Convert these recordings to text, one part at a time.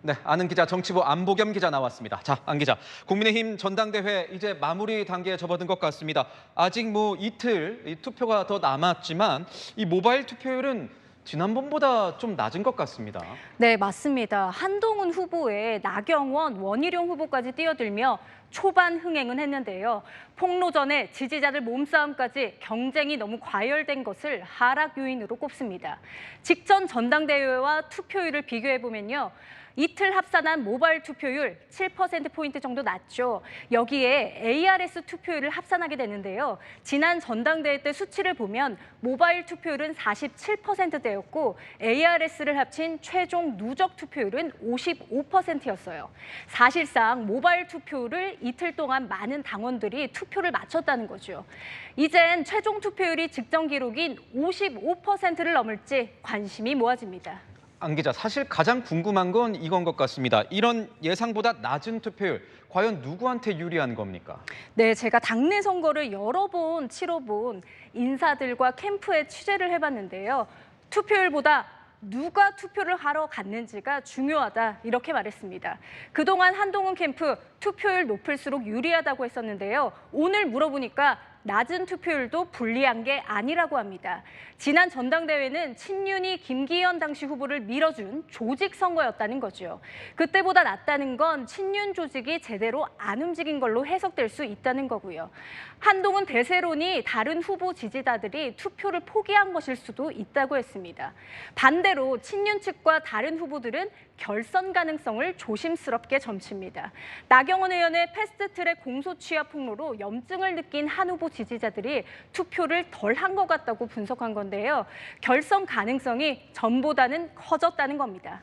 네, 아는 기자 정치부 안보겸 기자 나왔습니다. 자, 안 기자, 국민의힘 전당대회 이제 마무리 단계에 접어든 것 같습니다. 아직 이틀 투표가 더 남았지만 이 모바일 투표율은 지난번보다 좀 낮은 것 같습니다. 네, 맞습니다. 한동훈 후보에 나경원, 원희룡 후보까지 뛰어들며 초반 흥행은 했는데요. 폭로전에 지지자들 몸싸움까지 경쟁이 너무 과열된 것을 하락 요인으로 꼽습니다. 직전 전당대회와 투표율을 비교해보면요. 이틀 합산한 모바일 투표율 7%포인트 정도 낮죠. 여기에 ARS 투표율을 합산하게 되는데요. 지난 전당대회 때 수치를 보면 모바일 투표율은 47%대였고 ARS를 합친 최종 누적 투표율은 55%였어요. 사실상 모바일 투표율을 이틀 동안 많은 당원들이 투표를 마쳤다는 거죠. 이젠 최종 투표율이 직전 기록인 55%를 넘을지 관심이 모아집니다. 안 기자, 사실 가장 궁금한 건 이건 것 같습니다. 이런 예상보다 낮은 투표율, 과연 누구한테 유리한 겁니까? 네, 제가 당내 선거를 여러 번 치러본 인사들과 캠프에 취재를 해봤는데요. 투표율보다 누가 투표를 하러 갔는지가 중요하다, 이렇게 말했습니다. 그동안 한동훈 캠프 투표율 높을수록 유리하다고 했었는데요. 오늘 물어보니까 낮은 투표율도 불리한 게 아니라고 합니다. 지난 전당대회는 친윤이 김기현 당시 후보를 밀어준 조직 선거였다는 거죠. 그때보다 낮다는 건 친윤 조직이 제대로 안 움직인 걸로 해석될 수 있다는 거고요. 한동훈 대세론이 다른 후보 지지자들이 투표를 포기한 것일 수도 있다고 했습니다. 반대로 친윤 측과 다른 후보들은 결선 가능성을 조심스럽게 점칩니다. 나경원 의원의 패스트트랙 공소 취하 폭로로 염증을 느낀 한 후보 지지자들이 투표를 덜 한 것 같다고 분석한 건데요. 결선 가능성이 전보다는 커졌다는 겁니다.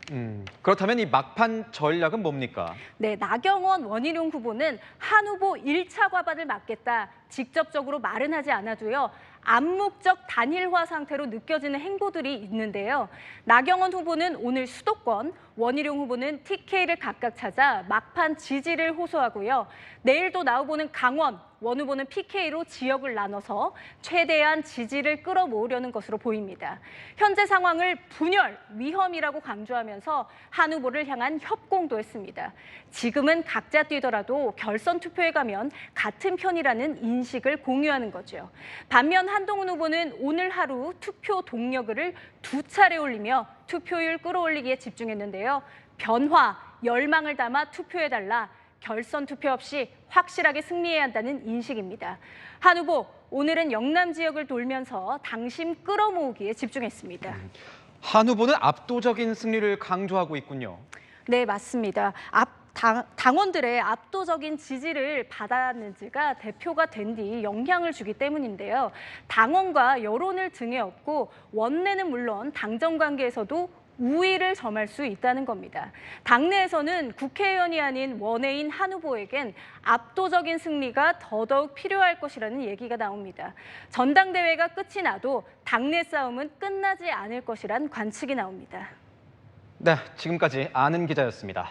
그렇다면 이 막판 전략은 뭡니까? 네, 나경원, 원희룡 후보는 한 후보 1차 과반을 막겠다. 직접적으로 말은 하지 않아도요. 암묵적 단일화 상태로 느껴지는 행보들이 있는데요. 나경원 후보는 오늘 수도권, 원희룡 후보는 TK를 각각 찾아 막판 지지를 호소하고요. 내일도 나 후보는 강원, 원 후보는 PK로 지역을 나눠서 최대한 지지를 끌어모으려는 것으로 보입니다. 현재 상황을 분열, 위험이라고 강조하면서 한 후보를 향한 협공도 했습니다. 지금은 각자 뛰더라도 결선 투표에 가면 같은 편이라는 인식을 공유하는 거죠. 반면 한동훈 후보는 오늘 하루 투표 동력을 2차례 올리며 투표율 끌어올리기에 집중했는데요. 변화, 열망을 담아 투표해달라. 결선 투표 없이 확실하게 승리해야 한다는 인식입니다. 한 후보, 오늘은 영남 지역을 돌면서 당심 끌어모으기에 집중했습니다. 한 후보는 압도적인 승리를 강조하고 있군요. 네, 맞습니다. 당원들의 압도적인 지지를 받았는지가 대표가 된 뒤 영향을 주기 때문인데요. 당원과 여론을 등에 업고 원내는 물론 당정 관계에서도 우위를 점할 수 있다는 겁니다. 당내에서는 국회의원이 아닌 원외인 한 후보에겐 압도적인 승리가 더더욱 필요할 것이라는 얘기가 나옵니다. 전당대회가 끝이 나도 당내 싸움은 끝나지 않을 것이란 관측이 나옵니다. 네, 지금까지 아는 기자였습니다.